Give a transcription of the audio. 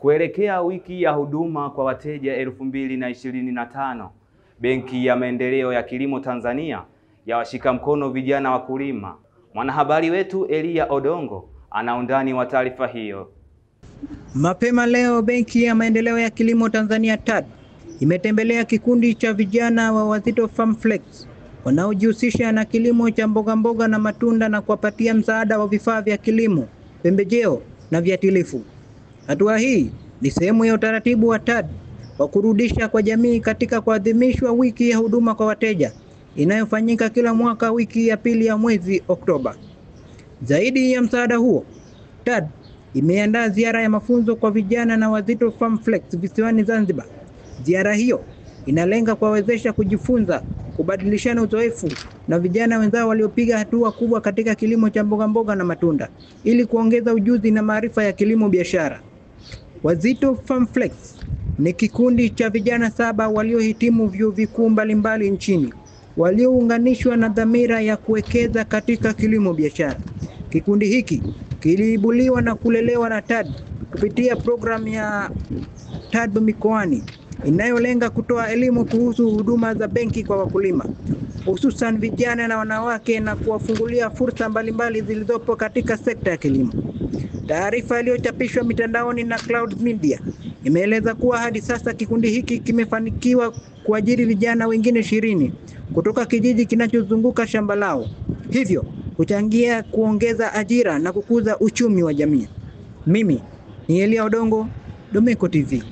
Kuelekea wiki ya huduma kwa wateja 2025, Benki ya Maendeleo ya Kilimo Tanzania yawashika mkono vijana wakulima. Mwanahabari wetu Elia Odongo ana undani wa taarifa hiyo. Mapema leo Benki ya Maendeleo ya Kilimo Tanzania TAD imetembelea kikundi cha vijana wa Wazito Farm Flex wanaojihusisha na kilimo cha mboga na matunda na kuwapatia msaada wa vifaa vya kilimo, pembejeo na viuatilifu. Hatua hii ni sehemu ya utaratibu wa TAD wa kurudisha kwa jamii katika kuadhimishwa wiki ya huduma kwa wateja inayofanyika kila mwaka wiki ya pili ya mwezi Oktoba. Zaidi ya msaada huo, TAD imeandaa ziara ya mafunzo kwa vijana na Wazito Farm Flex visiwani Zanzibar. Ziara hiyo inalenga kuwawezesha kujifunza, kubadilishana uzoefu na vijana wenzao waliopiga hatua kubwa katika kilimo cha mboga na matunda ili kuongeza ujuzi na maarifa ya kilimo biashara. Wazito Farm Flex ni kikundi cha vijana 7 waliohitimu vyuo vikuu mbalimbali nchini, waliounganishwa na dhamira ya kuwekeza katika kilimo biashara. Kikundi hiki kiliibuliwa na kulelewa na TAD kupitia programu ya TAD mikoani inayolenga kutoa elimu kuhusu huduma za benki kwa wakulima, hususan vijana na wanawake, na kuwafungulia fursa mbalimbali zilizopo katika sekta ya kilimo. Taarifa iliyochapishwa mitandaoni na Cloud Media imeeleza kuwa hadi sasa kikundi hiki kimefanikiwa kuajiri vijana wengine 20 kutoka kijiji kinachozunguka shamba lao, hivyo kuchangia kuongeza ajira na kukuza uchumi wa jamii. Mimi ni Elia Odongo, Domeko TV.